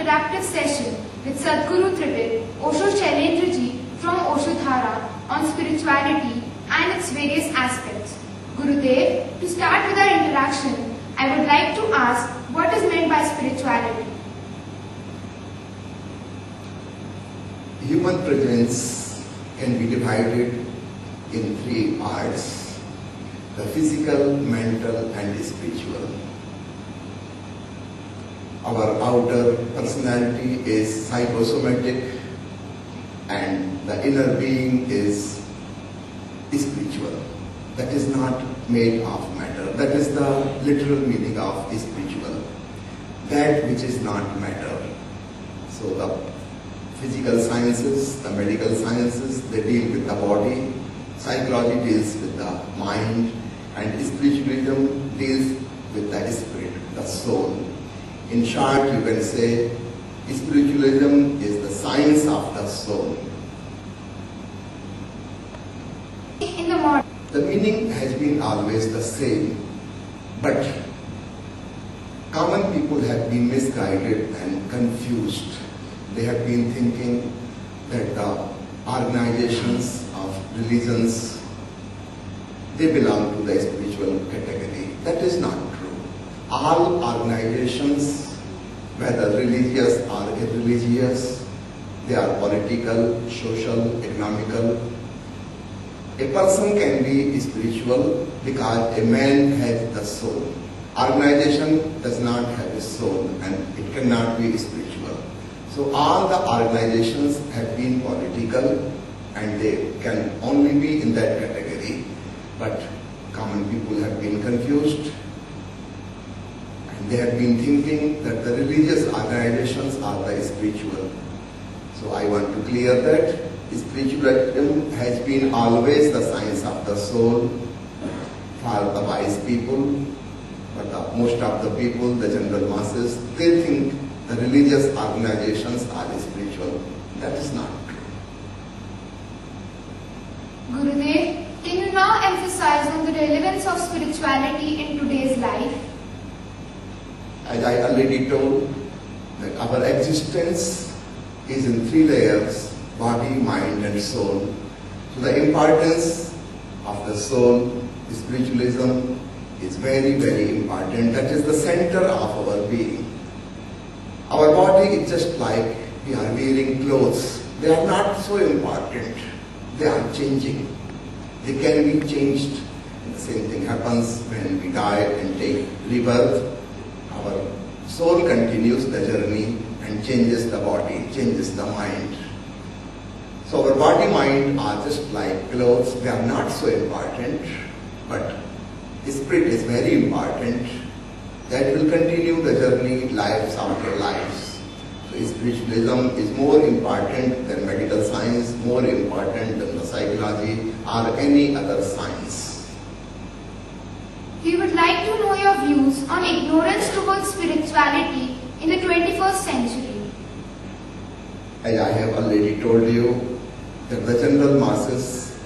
interactive session with Sadhguru Trivid, Osho Shailendra Ji from Osho Dhara on spirituality and its various aspects. Gurudev, to start with our interaction, I would like to ask what is meant by spirituality? Human presence can be divided in three parts: the physical, mental and spiritual. Our outer personality is psychosomatic and the inner being is spiritual. That is not made of matter. That is the literal meaning of spiritual. That which is not matter. So the physical sciences, the medical sciences, they deal with the body. Psychology deals with the mind, and spiritualism deals with the spirit, the soul. In short, you can say spiritualism is the science of the soul. In the modern, the meaning has been always the same, but common people have been misguided and confused. They have been thinking that the organizations of religions, they belong to the spiritual category. That is not true. All organizations, whether religious or irreligious, they are political, social, economical. A person can be spiritual because a man has the soul. Organization does not have a soul and it cannot be spiritual. So all the organizations have been political and they can only be in that category. But common people have been confused and they have been thinking that the religious organizations are the spiritual. So I want to clear that. Spiritualism has been always the science of the soul for the wise people, but most of the people, the general masses, they think the religious organizations are spiritual. That is not true. Gurudev, can you now emphasize on the relevance of spirituality in today's life? As I already told, that our existence is in three layers: body, mind and soul. So the importance of the soul, spiritualism is very, very important. That is the center of our being. Our body is just like we are wearing clothes. They are not so important. They are changing. They can be changed. And the same thing happens when we die and take rebirth. Our soul continues the journey and changes the body, changes the mind. So our body, mind are just like clothes. They are not so important, but spirit is very important. That will continue the journey, lives after lives. So spiritualism is more important than medical science, more important than the psychology or any other science. We would like to know your views on ignorance towards spirituality in the 21st century. As I have already told you, that the general masses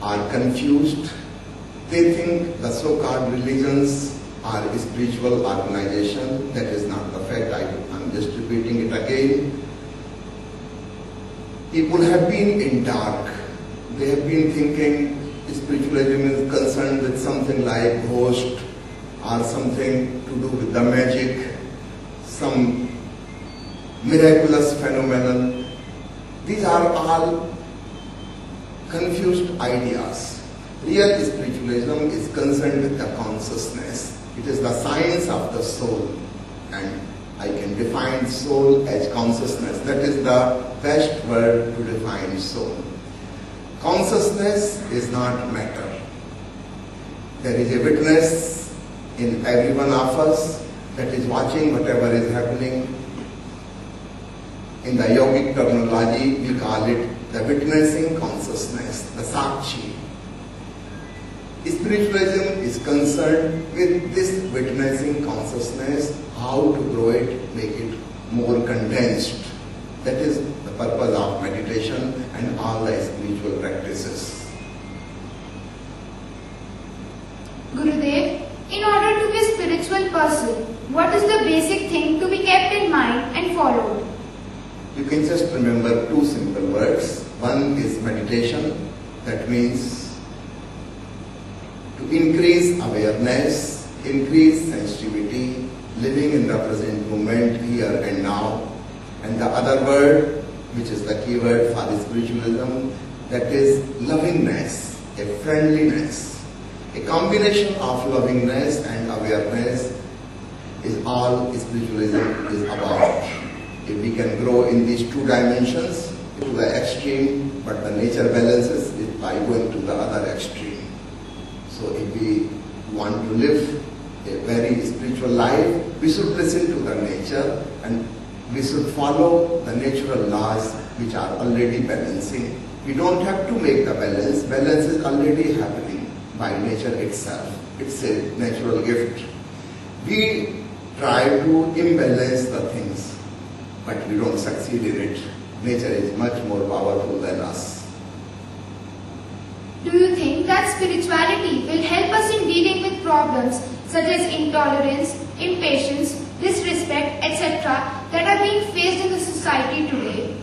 are confused. They think the so-called religions are a spiritual organization. That is not the fact. I'm just repeating it again. People have been in dark. They have been thinking spiritualism is concerned with something like ghost or something to do with the magic, some miraculous phenomenon. These are all confused ideas. Real spiritualism is concerned with the consciousness. It is the science of the soul, and I can define soul as consciousness. That is the best word to define soul. Consciousness is not matter. There is a witness in every one of us that is watching whatever is happening. In the yogic terminology, we call it the witnessing consciousness, the Sakshi. Spiritualism is concerned with this witnessing consciousness, how to grow it, make it more condensed. That is the purpose of meditation and all the spiritual practices. Gurudev, in order to be a spiritual person, what is the basic thing to be kept followed? You can just remember two simple words. One is meditation. That means to increase awareness, increase sensitivity, living in the present moment, here and now. And the other word, which is the key word for the spiritualism, that is lovingness, a friendliness. A combination of lovingness and awareness is all spiritualism is about. If we can grow in these two dimensions to the extreme, but the nature balances it by going to the other extreme. So if we want to live a very spiritual life, we should listen to the nature and we should follow the natural laws which are already balancing. We don't have to make the balance. Balance is already happening by nature itself. It's a natural gift. We try to imbalance the things, but we don't succeed in it. Nature is much more powerful than us. Do you think that spirituality will help us in dealing with problems such as intolerance, impatience, disrespect, etc. that are being faced in the society today?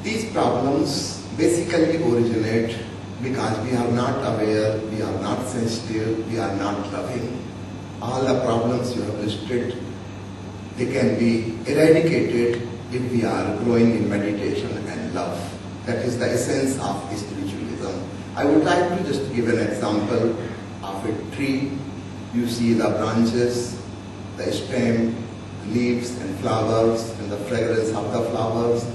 These problems basically originate because we are not aware, we are not sensitive, we are not loving. All the problems you have listed, they can be eradicated if we are growing in meditation and love. That is the essence of spiritualism. I would like to just give an example of a tree. You see the branches, the stem, leaves and flowers and the fragrance of the flowers.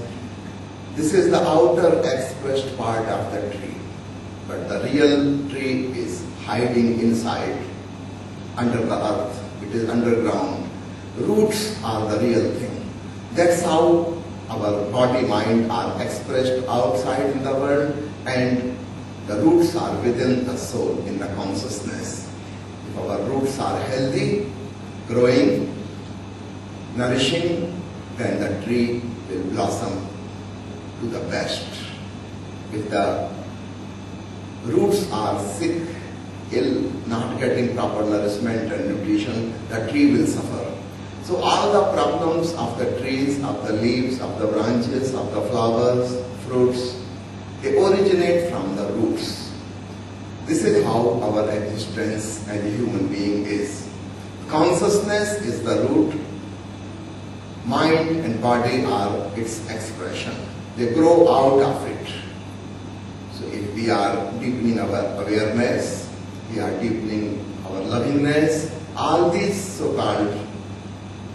This is the outer expressed part of the tree. But the real tree is hiding inside, under the earth. It is underground. Roots are the real thing. That's how our body, mind are expressed outside in the world, and the roots are within the soul, in the consciousness. If our roots are healthy, growing, nourishing, then the tree will blossom to the best. If the roots are sick, ill, not getting proper nourishment and nutrition, the tree will suffer. So all the problems of the trees, of the leaves, of the branches, of the flowers, fruits, they originate from the roots. This is how our existence as a human being is. Consciousness is the root. Mind and body are its expression. They grow out of it. So if we are deepening our awareness, we are deepening our lovingness, all these so-called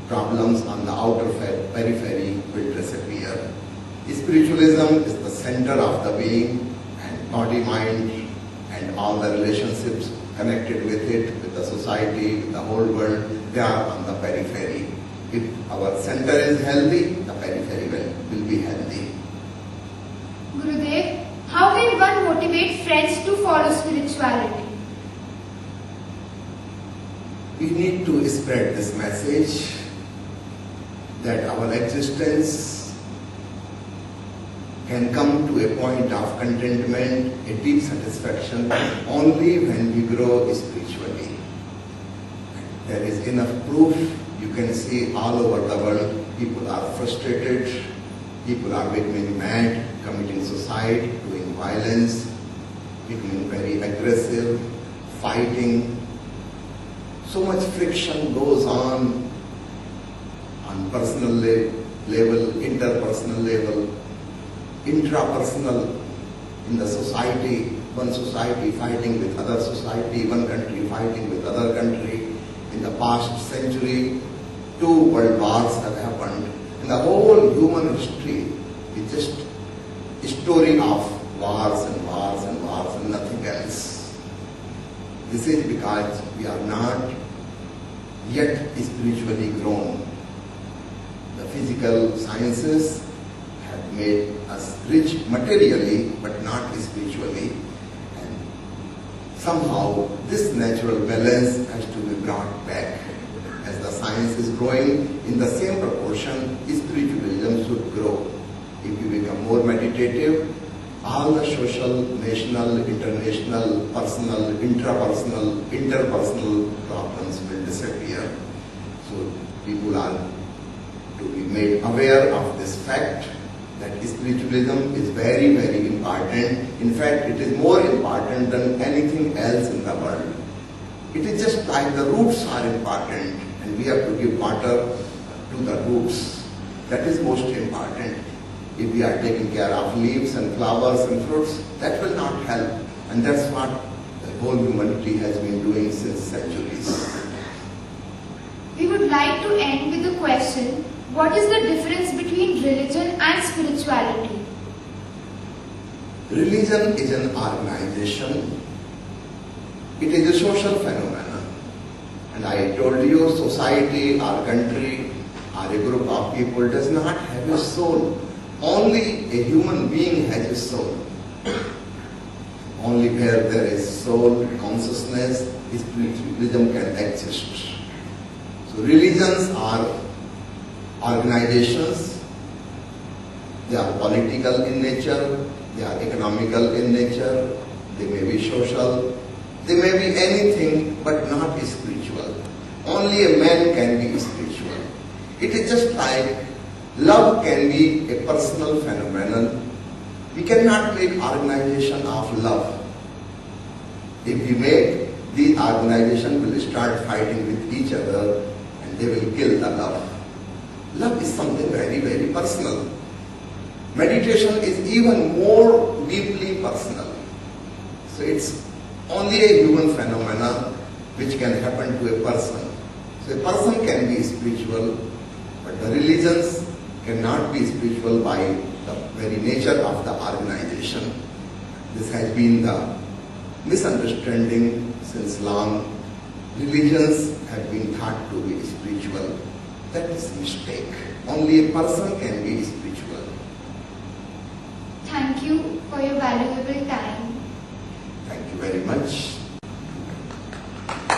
problems on the outer periphery will disappear. Spiritualism is the center of the being, and body, mind, and all the relationships connected with it, with the society, with the whole world, they are on the periphery. If our center is healthy, the periphery will be healthy. Gurudev, how can one motivate friends to follow spirituality? We need to spread this message that our existence can come to a point of contentment, a deep satisfaction, only when we grow spiritually. There is enough proof. You can see all over the world, people are frustrated, people are becoming mad, committing suicide, doing violence, becoming very aggressive, fighting. So much friction goes on personal level, interpersonal level, intrapersonal in the society, one society fighting with other society, one country fighting with other country. In the past century, 2 world wars have happened. And the whole human history is just a story of wars and wars and wars and nothing else. This is because we are not yet spiritually grown. The physical sciences have made us rich materially, but not spiritually. And somehow this natural balance has to be brought back. As the science is growing, in the same proportion, spiritualism should grow. If you become more meditative, all the social, national, international, personal, intrapersonal, interpersonal problems will disappear. So people are to to be made aware of this fact that spiritualism is very, very important. In fact, it is more important than anything else in the world. It is just like the roots are important and we have to give water to the roots. That is most important. If we are taking care of leaves and flowers and fruits, that will not help. And that's what the whole humanity has been doing since centuries. We would like to end with the question, what is the difference between religion and spirituality? Religion is an organization. It is a social phenomenon. And I told you, society, our country, or a group of people does not have a soul. Only a human being has a soul. Only where there is soul, consciousness, spiritualism can exist. So religions are organizations. They are political in nature, they are economical in nature, they may be social, they may be anything but not spiritual. Only a man can be spiritual. It is just like love can be a personal phenomenon. We cannot make organization of love. If we make, the organization will start fighting with each other and they will kill the love. Love is something very, very personal. Meditation is even more deeply personal. So it's only a human phenomenon which can happen to a person. So a person can be spiritual, but the religions cannot be spiritual by the very nature of the organization. This has been the misunderstanding since long. Religions have been thought to be spiritual. That is a mistake. Only a person can be spiritual. Thank you for your valuable time. Thank you very much.